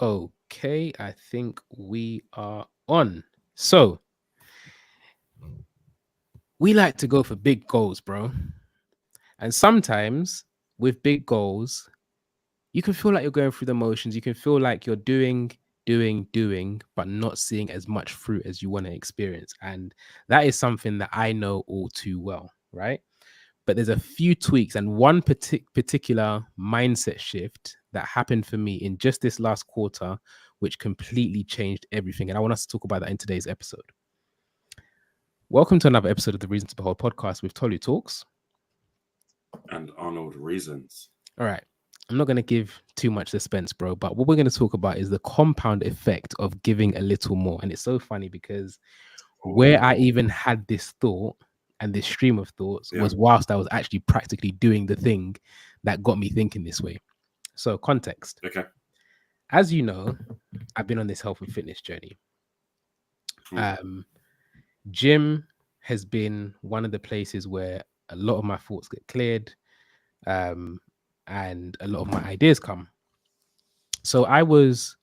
Okay, I think we are on. So we like to go for big goals, bro. And sometimes with big goals, you can feel like you're going through the motions. You can feel like you're doing, but not seeing as much fruit as you want to experience. And that is something that I know all too well, right? But there's a few tweaks and one particular mindset shift that happened for me in just this last quarter, which completely changed everything. And I want us to talk about that in today's episode. Welcome to another episode of the Reason to Behold podcast with Tolu Talks. And Arnold Reasons. All right. I'm not going to give too much suspense, bro, but what we're going to talk about is the compound effect of giving a little more. And it's so funny because where I even had this thought and this stream of thoughts was whilst I was actually practically doing the thing that got me thinking this way. So, context. Okay. As you know, I've been on this health and fitness journey. Gym has been one of the places where a lot of my thoughts get cleared, and a lot of my ideas come. So I was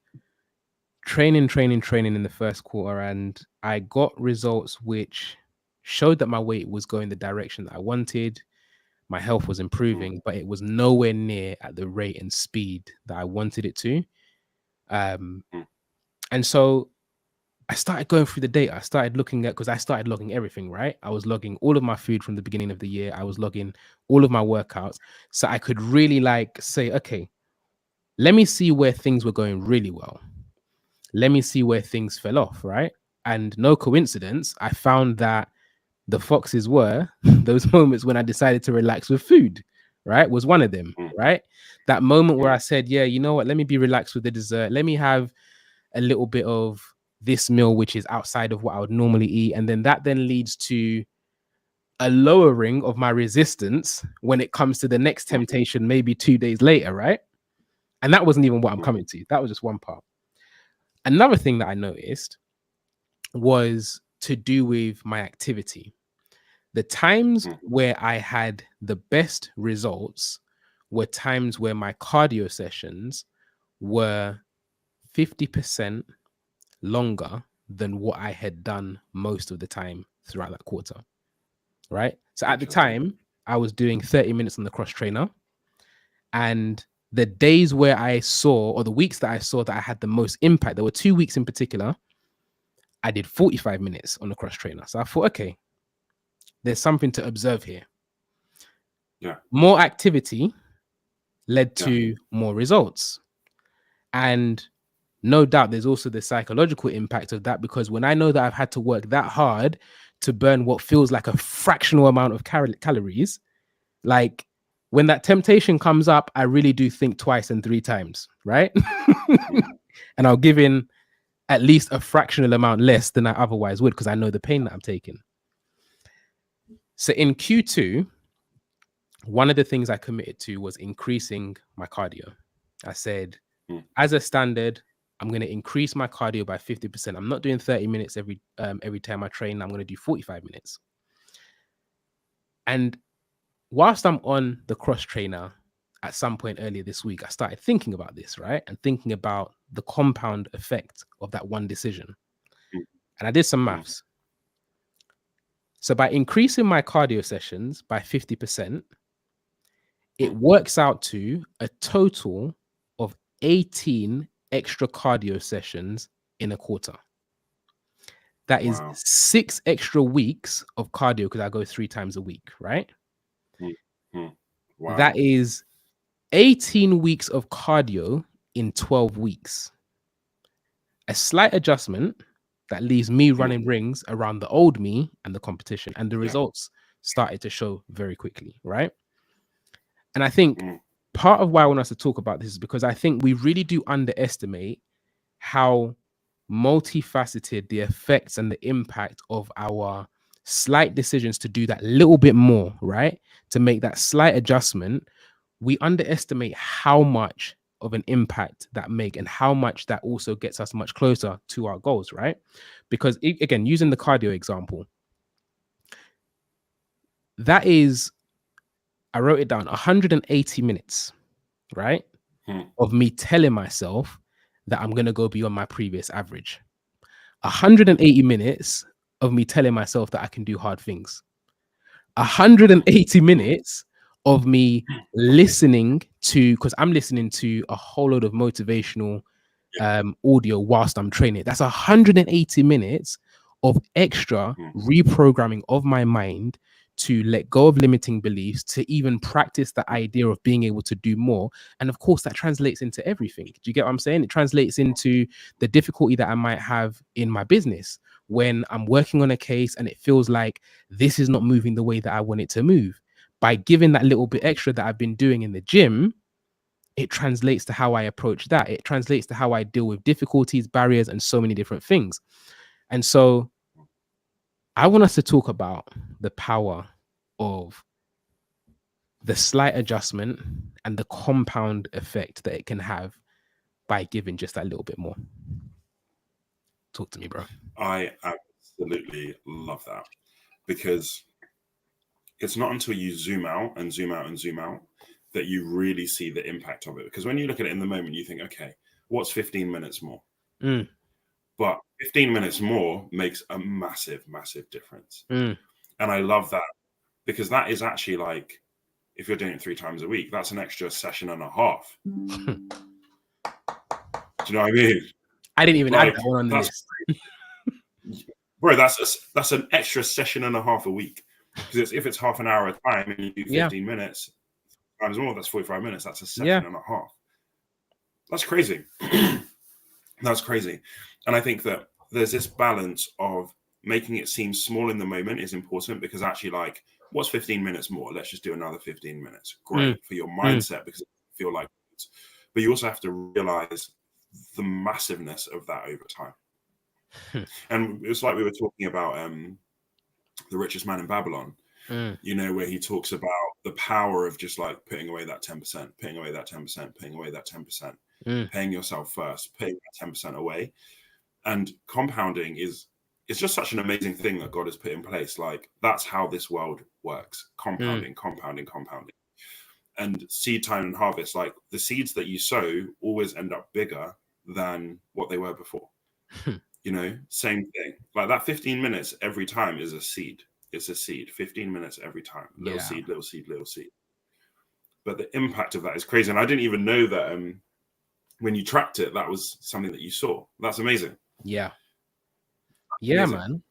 training in the first quarter, and I got results which showed that my weight was going the direction that I wanted. My health was improving, but it was nowhere near at the rate and speed that I wanted it to. And so I started going through the data. I started looking at, because I started logging everything, right? I was logging all of my food from the beginning of the year. I was logging all of my workouts. So I could really say, okay, let me see where things were going really well. Let me see where things fell off, right? And no coincidence, I found that the foxes were those moments when I decided to relax with food, right? Was one of them, right? That moment where I said, yeah, you know what? Let me be relaxed with the dessert. Let me have a little bit of this meal, which is outside of what I would normally eat. And then that then leads to a lowering of my resistance when it comes to the next temptation, maybe 2 days later, right? And that wasn't even what I'm coming to. That was just one part. Another thing that I noticed was to do with my activity. The times where I had the best results were times where my cardio sessions were 50% longer than what I had done most of the time throughout that quarter, right? So at the time, I was doing 30 minutes on the cross trainer, and the days where I saw, or the weeks that I saw that I had the most impact, there were 2 weeks in particular, I did 45 minutes on the cross trainer. So I thought, okay, there's something to observe here. Yeah. More activity led to more results. And no doubt there's also the psychological impact of that, because when I know that I've had to work that hard to burn what feels like a fractional amount of calories, like when that temptation comes up, I really do think twice and 3 times, right? And I'll give in at least a fractional amount less than I otherwise would, because I know the pain that I'm taking. So in Q2, one of the things I committed to was increasing my cardio. I said, as a standard, I'm going to increase my cardio by 50%. I'm not doing 30 minutes every time I train. I'm going to do 45 minutes. And whilst I'm on the cross trainer, at some point earlier this week, I started thinking about this, right? And thinking about the compound effect of that one decision. And I did some maths. So by increasing my cardio sessions by 50%, it works out to a total of 18 extra cardio sessions in a quarter. That is 6 extra weeks of cardio, because I go 3 times a week, right? Wow. That is 18 weeks of cardio in 12 weeks. A slight adjustment that leaves me running rings around the old me and the competition. And the results started to show very quickly, right? And I think part of why I want us to talk about this is because I think we really do underestimate how multifaceted the effects and the impact of our slight decisions to do that little bit more, right? To make that slight adjustment. We underestimate how much of an impact that make, and how much that also gets us much closer to our goals, right? Because again, using the cardio example, that is, I wrote it down, 180 minutes, right? Of me telling myself that I'm going to go beyond my previous average. 180 minutes of me telling myself that I can do hard things. 180 minutes of me listening to, because I'm listening to a whole load of motivational audio whilst I'm training. That's 180 minutes of extra reprogramming of my mind to let go of limiting beliefs, to even practice the idea of being able to do more. And of course, that translates into everything. Do you get what I'm saying? It translates into the difficulty that I might have in my business when I'm working on a case and it feels like this is not moving the way that I want it to move. By giving that little bit extra that I've been doing in the gym, it translates to how I approach that. It translates to how I deal with difficulties, barriers, and so many different things. And so I want us to talk about the power of the slight adjustment and the compound effect that it can have by giving just that little bit more. Talk to me, bro. I absolutely love that, because it's not until you zoom out and zoom out and zoom out that you really see the impact of it. Because when you look at it in the moment, you think, okay, what's 15 minutes more? But 15 minutes more makes a massive, massive difference. And I love that, because that is actually like, if you're doing it 3 times a week, that's an extra session and a half. Do you know what I mean? I didn't even add that one on the list. Bro, that's an extra session and a half a week. Because if it's half an hour at a time and you do 15 minutes times more, that's 45 minutes. That's a session and a half. That's crazy. That's crazy. And I think that there's this balance of making it seem small in the moment is important, because actually, like, what's 15 minutes more? Let's just do another 15 minutes. Great for your mindset, because it feel like it. But you also have to realize the massiveness of that over time. And it's like we were talking about The Richest Man in Babylon, you know, where he talks about the power of just like putting away that 10%, putting away that 10%, putting away that 10%, paying yourself first, paying that 10% away. And compounding is just such an amazing thing that God has put in place. Like, that's how this world works. Compounding, compounding, compounding. And seed time and harvest, like the seeds that you sow always end up bigger than what they were before. You know, same thing. Like that 15 minutes every time is a seed. It's a seed. 15 minutes every time. Little seed, little seed, little seed. But the impact of that is crazy. And I didn't even know that when you tracked it, that was something that you saw. That's amazing. Yeah, man.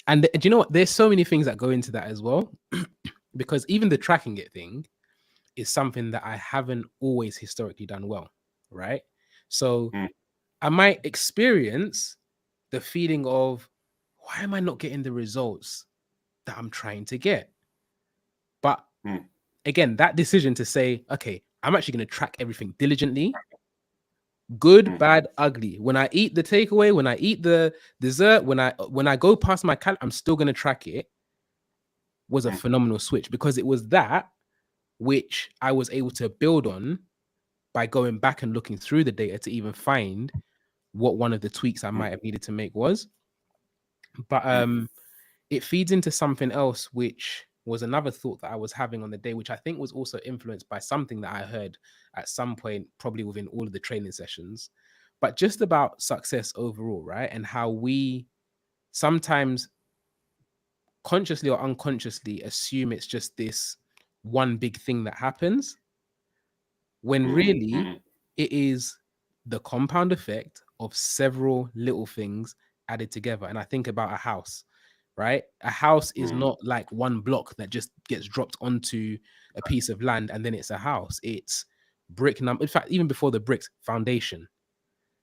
And do you know what? There's so many things that go into that as well. Because even the tracking it thing is something that I haven't always historically done well, right? So I might experience the feeling of, why am I not getting the results that I'm trying to get? But again, that decision to say, okay, I'm actually going to track everything diligently, good, bad, ugly. When I eat the takeaway, when I eat the dessert, when I go past my cal, I'm still going to track it, was a phenomenal switch, because it was that which I was able to build on by going back and looking through the data to even find what one of the tweaks I might have needed to make was. But it feeds into something else, which was another thought that I was having on the day, which I think was also influenced by something that I heard at some point, probably within all of the training sessions, but just about success overall, right? And how we sometimes consciously or unconsciously assume it's just this one big thing that happens, when really it is the compound effect of several little things added together. And I think about a house, right? A house is not like one block that just gets dropped onto a piece of land and then it's a house. It's brick number. In fact, even before the bricks, foundation.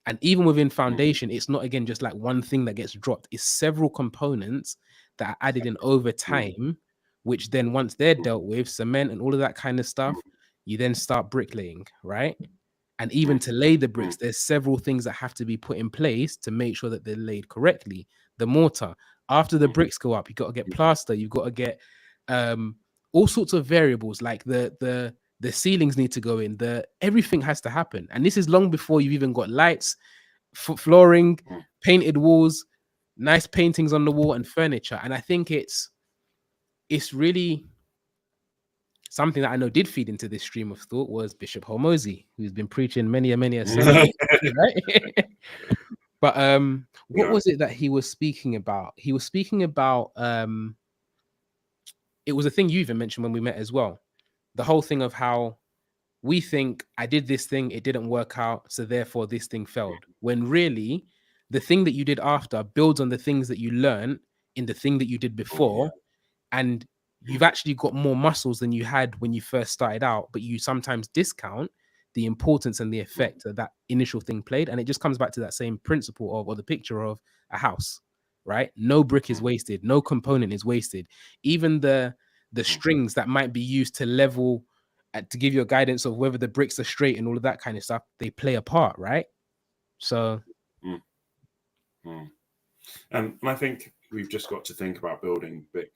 And even within foundation, it's not, again, just like one thing that gets dropped. It's several components that are added in over time, which then once they're dealt with, cement and all of that kind of stuff, you then start bricklaying, right? And even to lay the bricks, there's several things that have to be put in place to make sure that they're laid correctly. The mortar, after the bricks go up, you've got to get plaster, you've got to get all sorts of variables, like the ceilings need to go in, everything has to happen. And this is long before you've even got lights, flooring, painted walls, nice paintings on the wall, and furniture. And I think it's really something that I know did feed into this stream of thought was Bishop Hormozy, who's been preaching many a sermon, right? But what was it that he was speaking about? He was speaking about it was a thing you even mentioned when we met as well. The whole thing of how we think I did this thing, it didn't work out, so therefore this thing failed. When really the thing that you did after builds on the things that you learned in the thing that you did before, and you've actually got more muscles than you had when you first started out, but you sometimes discount the importance and the effect that initial thing played. And it just comes back to that same principle of, or the picture of a house, right? No brick is wasted, no component is wasted. Even the strings that might be used to level, to give you a guidance of whether the bricks are straight and all of that kind of stuff, they play a part, right? So and I think we've just got to think about building brick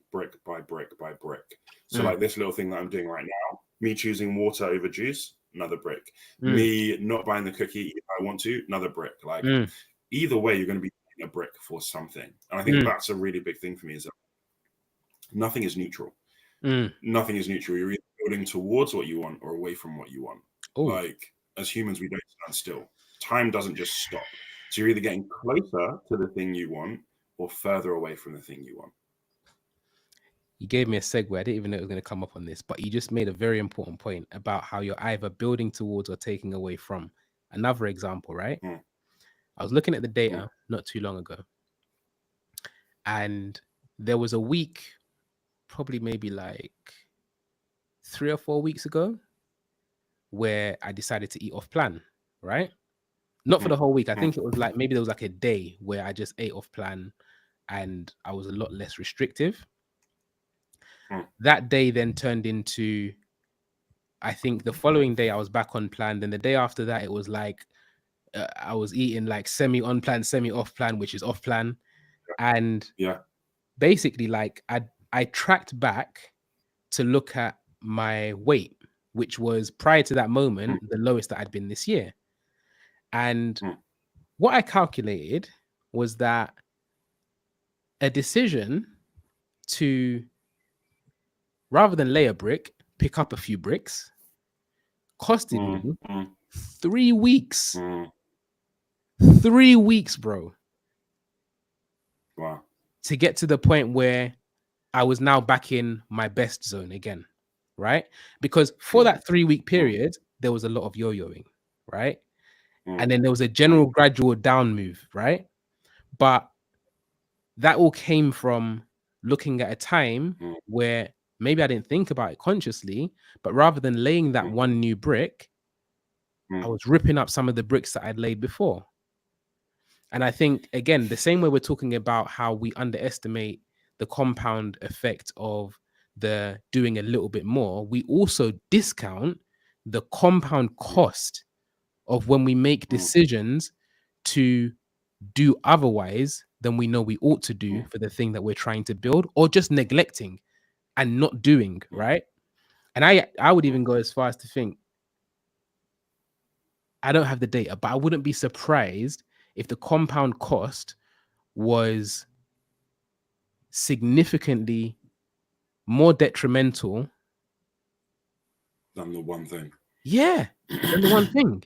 by brick by brick. So like this little thing that I'm doing right now, me choosing water over juice, another brick. Me not buying the cookie if I want to, another brick. Like either way, you're going to be buying a brick for something. And I think that's a really big thing for me, is that nothing is neutral. Nothing is neutral. You're either building towards what you want or away from what you want. Like as humans, we don't stand still. Time doesn't just stop. So you're either getting closer to the thing you want or further away from the thing you want. You gave me a segue. I didn't even know it was going to come up on this, but you just made a very important point about how you're either building towards or taking away from. Another example, right? I was looking at the data not too long ago, and there was a week, probably maybe like 3 or 4 weeks ago, where I decided to eat off plan, right? Not for the whole week. I think it was like, maybe there was like a day where I just ate off plan and I was a lot less restrictive. That day then turned into, I think the following day I was back on plan. Then the day after that, it was like I was eating like semi on plan, semi off plan, which is off plan. And basically like I tracked back to look at my weight, which was prior to that moment, the lowest that I'd been this year. And what I calculated was that a decision to, rather than lay a brick, pick up a few bricks, costed me 3 weeks. 3 weeks, bro. Wow. To get to the point where I was now back in my best zone again, right? Because for that 3 week period, there was a lot of yo-yoing, right? And then there was a general gradual down move, right? But that all came from looking at a time where maybe I didn't think about it consciously, but rather than laying that one new brick, I was ripping up some of the bricks that I'd laid before. And I think, again, the same way we're talking about how we underestimate the compound effect of the doing a little bit more, we also discount the compound cost of when we make decisions to do otherwise than we know we ought to do for the thing that we're trying to build, or just neglecting and not doing, right? And I would even go as far as to think, I don't have the data, but I wouldn't be surprised if the compound cost was significantly more detrimental than the one thing. Yeah, than the one thing.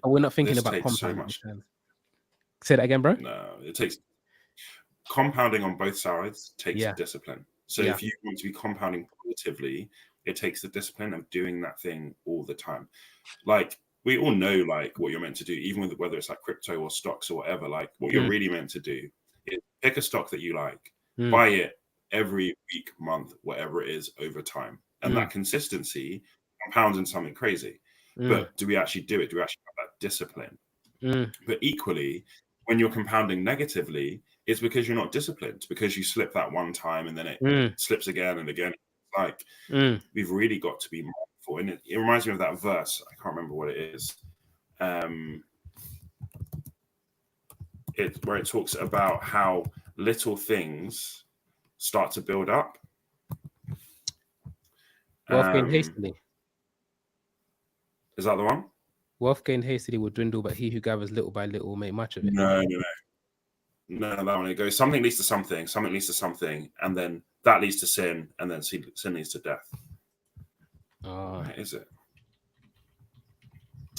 We're not thinking about compounding. So much. Say that again, bro. No, it takes compounding on both sides takes discipline. So if you want to be compounding positively, it takes the discipline of doing that thing all the time. Like we all know, like what you're meant to do, even with whether it's like crypto or stocks or whatever. Like what you're really meant to do is pick a stock that you like, buy it every week, month, whatever it is, over time, and that consistency compounds in something crazy. But do we actually do it? Do we actually have that discipline? But equally, when you're compounding negatively, it's because you're not disciplined, because you slip that one time and then it slips again and again. Like we've really got to be mindful. And it reminds me of that verse. I can't remember what it is. Where it talks about how little things start to build up. Wealth gained hastily. Is that the one? Wealth gained hastily will dwindle, but he who gathers little by little will make much of it. No. No, that one. It goes something leads to something, something leads to something, and then that leads to sin, and then sin leads to death. Where is it?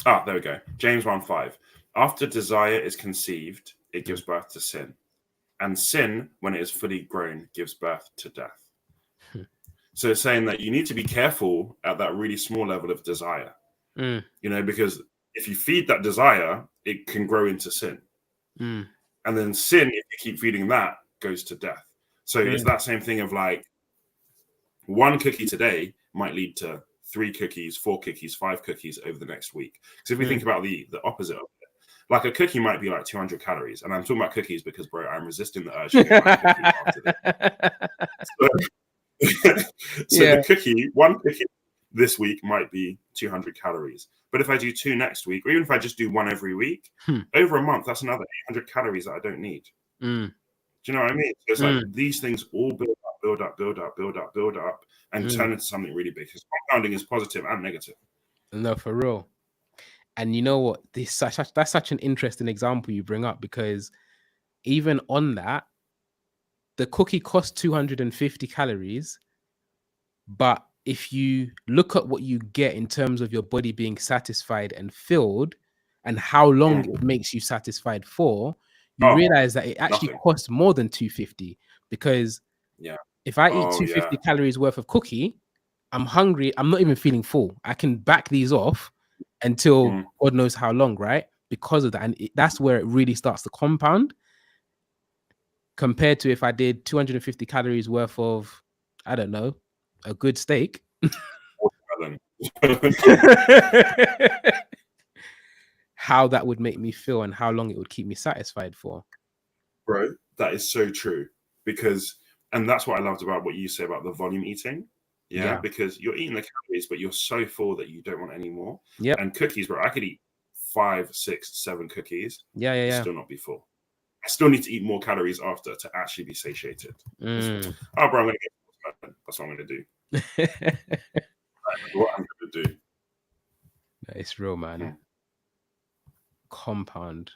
Ah, there we go. James 1:5. After desire is conceived, it gives birth to sin. And sin, when it is fully grown, gives birth to death. So it's saying that you need to be careful at that really small level of desire. You know, because if you feed that desire, it can grow into sin. And then sin, if you keep feeding that, goes to death. So it's that same thing of like, one cookie today might lead to 3 cookies, 4 cookies, 5 cookies over the next week. Because if we think about the opposite of it, like a cookie might be like 200 calories. And I'm talking about cookies because, bro, I'm resisting the urge to get my cookie after this. So the cookie, one cookie this week might be 200 calories. But if I do 2 next week, or even if I just do 1 every week, over a month, that's another 800 calories that I don't need. Do you know what I mean? So it's like these things all build up, and turn into something really big. Because compounding is positive and negative. No, for real. And you know what? That's such an interesting example you bring up, because even on that, the cookie costs 250 calories, but if you look at what you get in terms of your body being satisfied and filled, and how long it makes you satisfied for, you realize that it actually costs more than 250, because if I eat 250 calories worth of cookie, I'm hungry. I'm not even feeling full. I can back these off until God knows how long, right? Because of that. And that's where it really starts to compound, compared to if I did 250 calories worth of, I don't know, a good steak. How that would make me feel and how long it would keep me satisfied for. Bro, that is so true. Because, and that's what I loved about what you say about the volume eating. Yeah, because you're eating the calories, but you're so full that you don't want any more. And cookies, bro, I could eat 5, 6, 7 cookies. Still not be full. I still need to eat more calories after to actually be satiated. Oh, bro, I'm gonna get. That's what I'm gonna do. What I'm gonna do. It's real, man. Compounding,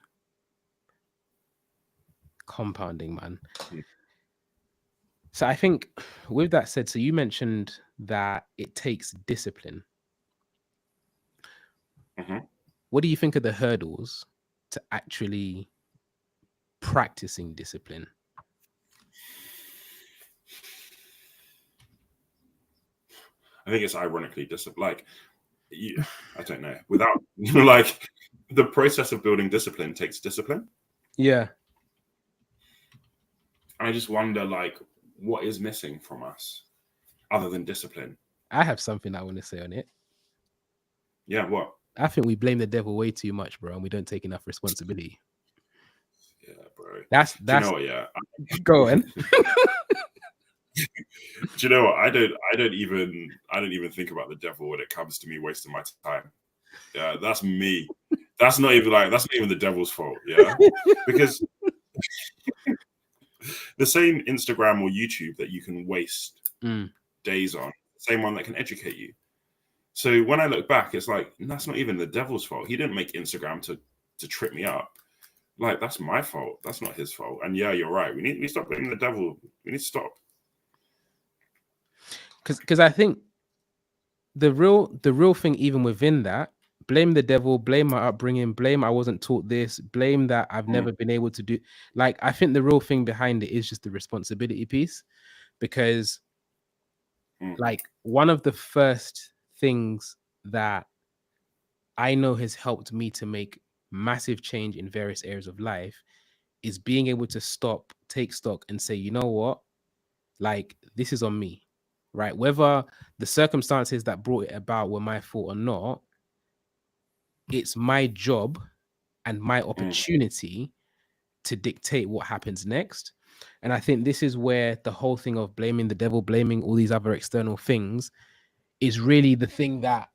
man. So I think with that said, so you mentioned that it takes discipline. What do you think are the hurdles to actually practicing discipline? I think it's ironically discipline. Like, I don't know. Without like the process of building discipline takes discipline. Yeah. I just wonder, like, what is missing from us other than discipline? I have something I want to say on it. Yeah, what? I think we blame the devil way too much, bro, and we don't take enough responsibility. Yeah, bro. That's you know what, yeah. Go on. Do you know what? I don't even think about the devil when it comes to me wasting my time. Yeah, that's me. That's not even the devil's fault. Yeah, because the same Instagram or YouTube that you can waste days on, the same one that can educate you. So when I look back, it's like, that's not even the devil's fault. He didn't make Instagram to trip me up. Like, that's my fault. That's not his fault. And yeah, you're right. We stop blaming the devil. We need to stop. Because I think the real thing, even within that, blame the devil, blame my upbringing, blame I wasn't taught this, blame that I've never been able to do. Like, I think the real thing behind it is just the responsibility piece. Because like, one of the first things that I know has helped me to make massive change in various areas of life is being able to stop, take stock, and say, you know what, like, this is on me, right? Whether the circumstances that brought it about were my fault or not, it's my job and my opportunity to dictate what happens next. And I think this is where the whole thing of blaming the devil, blaming all these other external things, is really the thing that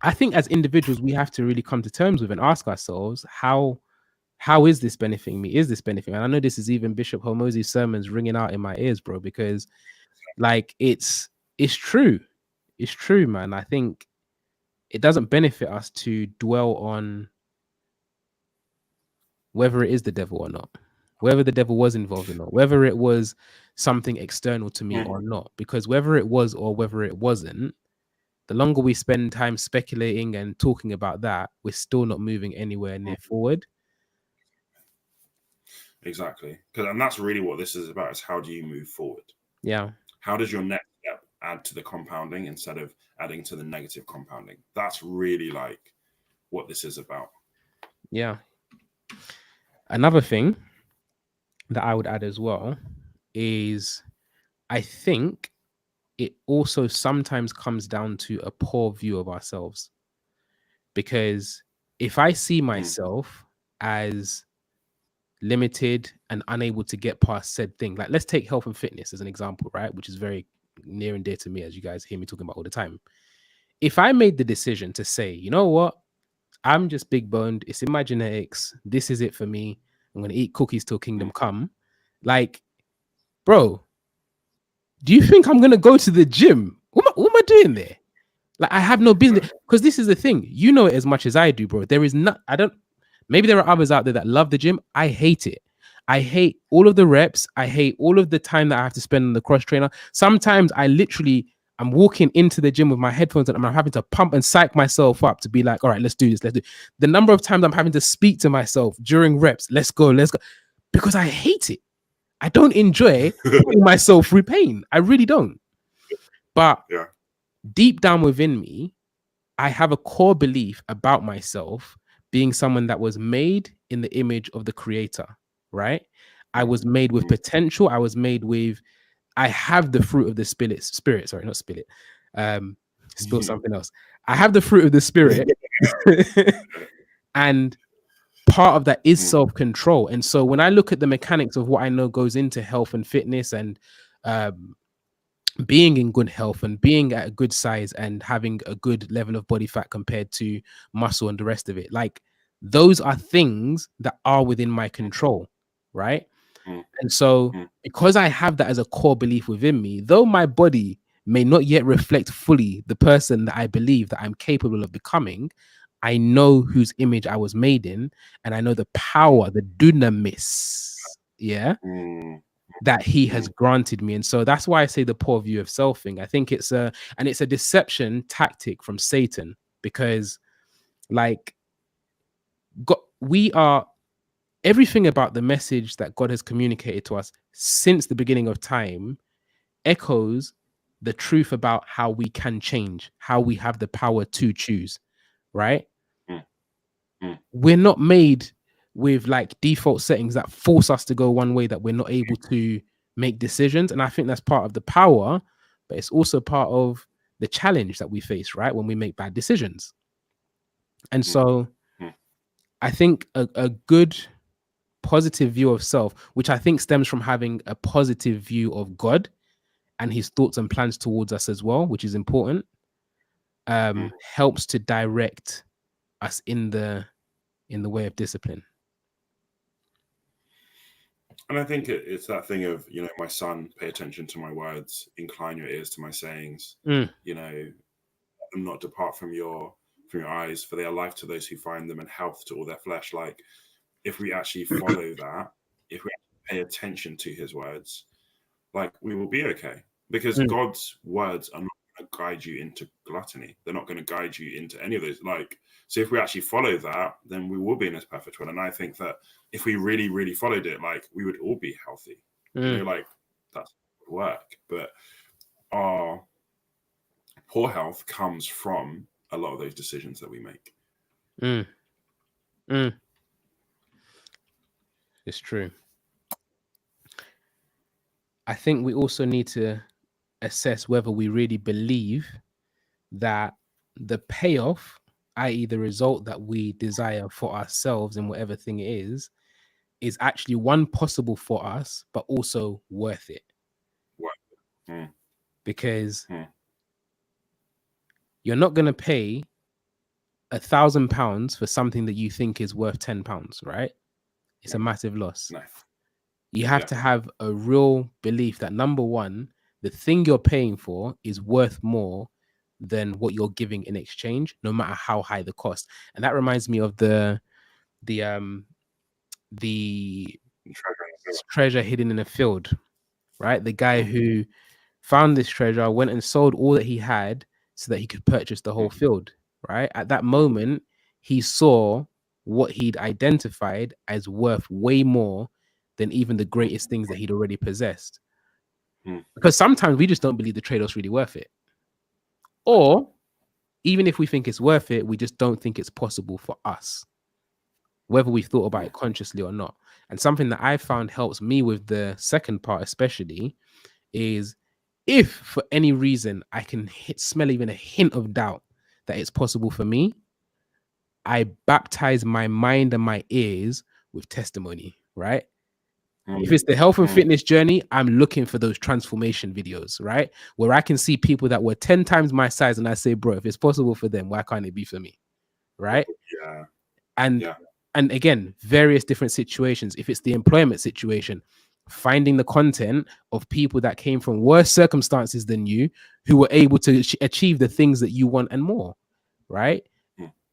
I think as individuals we have to really come to terms with and ask ourselves, how is this benefiting me? Is this benefiting me? And I know this is even Bishop Hormozi's sermons ringing out in my ears, bro, because like it's true. It's true, man. I think it doesn't benefit us to dwell on whether it is the devil or not. whether the devil was involved or not, whether it was something external to me or not. Because whether it was or whether it wasn't, the longer we spend time speculating and talking about that, we're still not moving anywhere near forward. Exactly. And that's really what this is about, is how do you move forward? Yeah. How does your next step add to the compounding instead of adding to the negative compounding? That's really like what this is about. Yeah. Another thing that I would add as well is I think it also sometimes comes down to a poor view of ourselves. Because if I see myself as limited and unable to get past said thing, like let's take health and fitness as an example, right? Which is very near and dear to me, as you guys hear me talking about all the time. If I made the decision to say, you know what, I'm just big boned, it's in my genetics, this is it for me, I'm gonna eat cookies till kingdom come. Like, bro, do you think I'm gonna go to the gym? What am I doing there? Like, I have no business, because this is the thing. You know it as much as I do, bro. There is not, maybe there are others out there that love the gym. I hate it. I hate all of the reps. I hate all of the time that I have to spend on the cross trainer. Sometimes I'm walking into the gym with my headphones and I'm having to pump and psych myself up to be like, all right, let's do this. Let's do. The number of times I'm having to speak to myself during reps, let's go, because I hate it. I don't enjoy putting myself through pain. I really don't. But deep down within me, I have a core belief about myself being someone that was made in the image of the creator, right? I was made with potential. I was made with, I have the fruit of the spirit, sorry, not spirit. Spill something else. I have the fruit of the spirit. And part of that is self-control. And so when I look at the mechanics of what I know goes into health and fitness and being in good health and being at a good size and having a good level of body fat compared to muscle and the rest of it, like those are things that are within my control, right? And so because I have that as a core belief within me, though my body may not yet reflect fully the person that I believe that I'm capable of becoming, I know whose image I was made in, and I know the power, the dunamis, that he has granted me. And so that's why I say the poor view of self thing. I think it's a deception tactic from Satan, because like everything about the message that God has communicated to us since the beginning of time echoes the truth about how we can change, how we have the power to choose, right? We're not made with like default settings that force us to go one way, that we're not able to make decisions. And I think that's part of the power, but it's also part of the challenge that we face, right? When we make bad decisions. And so I think a good positive view of self, which I think stems from having a positive view of God and his thoughts and plans towards us as well, which is important, helps to direct us in the way of discipline. And I think it's that thing of, you know, my son, pay attention to my words, incline your ears to my sayings, you know, and not depart from your eyes, for they are life to those who find them and health to all their flesh. Like, if we actually follow that, if we pay attention to his words, like, we will be okay, because God's words are not going to guide you into gluttony. They're not going to guide you into any of those. Like, so if we actually follow that, then we will be in this perfect will. And I think that if we really, really followed it, like, we would all be healthy. You know, like, that would work. But our poor health comes from a lot of those decisions that we make. It's true. I think we also need to assess whether we really believe that the payoff, i.e. the result that we desire for ourselves in whatever thing it is actually one possible for us, but also worth it. Because you're not going to pay £1,000 for something that you think is worth £10, right? It's a massive loss. You have to have a real belief that, number one, the thing you're paying for is worth more than what you're giving in exchange, no matter how high the cost. And that reminds me of the treasure hidden in a field, right? The guy who found this treasure went and sold all that he had so that he could purchase the whole field, right? At that moment, he saw what he'd identified as worth way more than even the greatest things that he'd already possessed. Because sometimes we just don't believe the trade-off's really worth it. Or even if we think it's worth it, we just don't think it's possible for us, whether we've thought about it consciously or not. And something that I found helps me with the second part especially is, if for any reason I can smell even a hint of doubt that it's possible for me, I baptize my mind and my ears with testimony, right? If it's the health and fitness journey, I'm looking for those transformation videos, right? Where I can see people that were 10 times my size and I say, bro, if it's possible for them, why can't it be for me? Right? Yeah. And again, various different situations. If it's the employment situation, finding the content of people that came from worse circumstances than you, who were able to achieve the things that you want and more, right?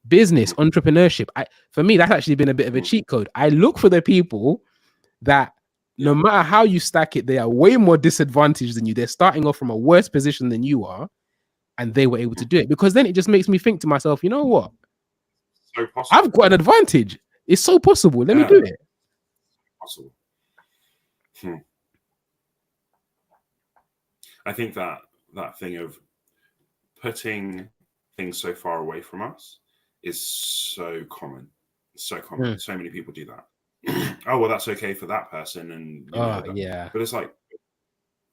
Business, entrepreneurship. For me, that's actually been a bit of a cheat code. I look for the people that no matter how you stack it, they are way more disadvantaged than you. They're starting off from a worse position than you are, and they were able to do it. Because then it just makes me think to myself, you know what? So possible. I've got an advantage. It's so possible. Let me do it. Possible. I think that thing of putting things so far away from us is so common. So common. So many people do that. Oh, well, that's okay for that person. And yeah. But it's like,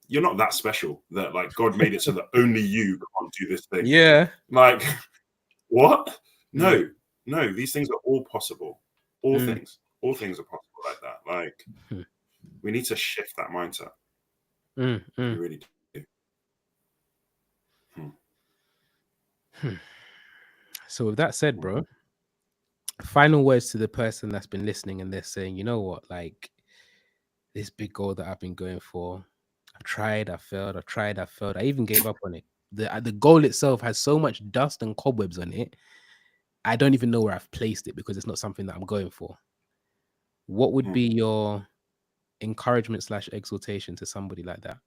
you're not that special that like God made it so that only you can't do this thing. Yeah. Like, what? No, these things are all possible. All things are possible like that. Like, we need to shift that mindset. We really do. So with that said, bro, final words to the person that's been listening and they're saying, you know what, like this big goal that I've been going for, I've tried, I failed, I even gave up on it. The goal itself has so much dust and cobwebs on it, I don't even know where I've placed it because it's not something that I'm going for. What would be your encouragement / exhortation to somebody like that?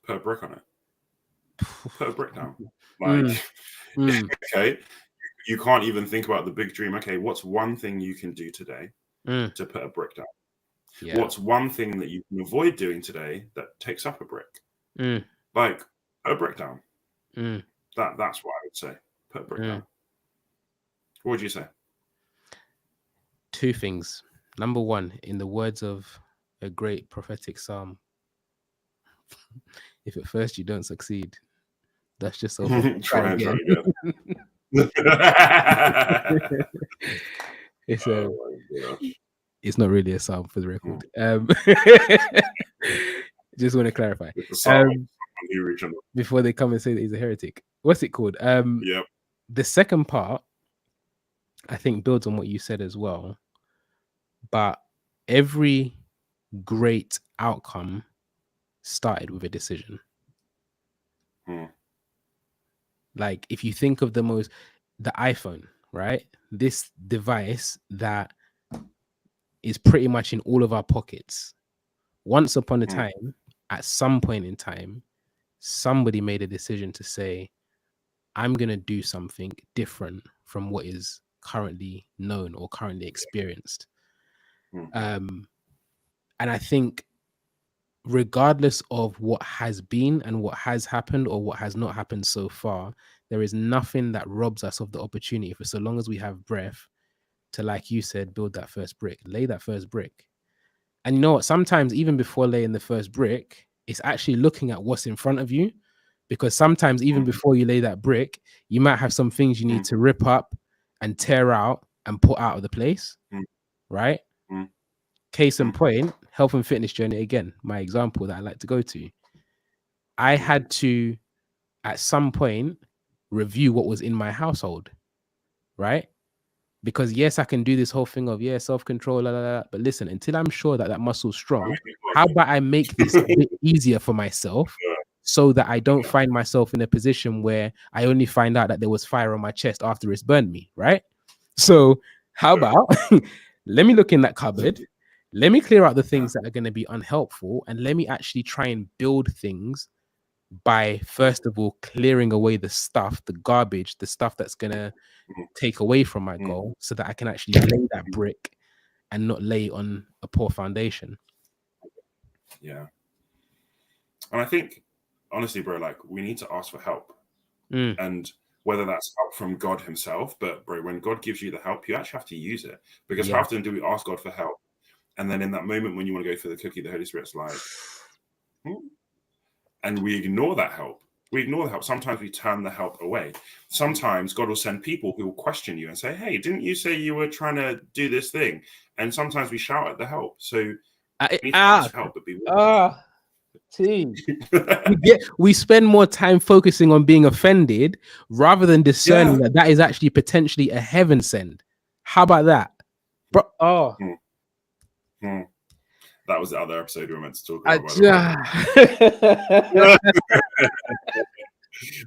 Put a brick on it. Put a brick down. Like, okay, you can't even think about the big dream. Okay, what's one thing you can do today to put a brick down? Yeah. What's one thing that you can avoid doing today that takes up a brick? Like, put a brick down. That's what I would say. Put a brick down. What would you say? Two things. Number one, in the words of a great prophetic psalm, if at first you don't succeed, that's just so try again. It's not really a psalm, for the record. Just want to clarify before they come and say that he's a heretic. What's it called? The second part, I think, builds on what you said as well. But every great outcome started with a decision. Like, if you think of the iPhone, right? This device that is pretty much in all of our pockets. Once upon a time, at some point in time, somebody made a decision to say, I'm going to do something different from what is currently known or currently experienced. And I think regardless of what has been and what has happened or what has not happened so far, there is nothing that robs us of the opportunity for so long as we have breath to, like you said, build that first brick, lay that first brick. And you know what? Sometimes even before laying the first brick, it's actually looking at what's in front of you, because sometimes even before you lay that brick, you might have some things you need to rip up and tear out and put out of the place, right? Case in point, health and fitness journey, again, my example that I like to go to. I had to, at some point, review what was in my household, right? Because yes, I can do this whole thing of self-control, but listen, until I'm sure that that muscle's strong, how about I make this a bit easier for myself so that I don't find myself in a position where I only find out that there was fire on my chest after it's burned me, right? So how about let me look in that cupboard, Let me clear out the things that are going to be unhelpful, and let me actually try and build things by, first of all, clearing away the stuff, the garbage, the stuff that's going to take away from my goal, so that I can actually lay that brick and not lay on a poor foundation. Yeah. And I think, honestly, bro, like, we need to ask for help. And whether that's help from God himself, but bro, when God gives you the help, you actually have to use it. Because how often do we ask God for help? And then in that moment when you want to go for the cookie, the Holy Spirit's like, and we ignore that help. We ignore the help. Sometimes we turn the help away. Sometimes God will send people who will question you and say, hey, didn't you say you were trying to do this thing? And sometimes we shout at the help. So we need to ask for help, but be we spend more time focusing on being offended rather than discerning that is actually potentially a heaven send. How about that, bro? That was the other episode we were meant to talk about.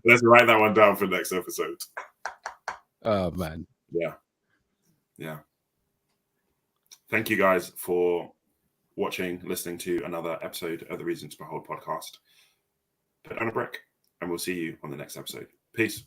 Let's write that one down for next episode. Oh man. Yeah. Thank you guys for watching, listening to another episode of the Reasons to Behold podcast. Put on a brick, and we'll see you on the next episode. Peace.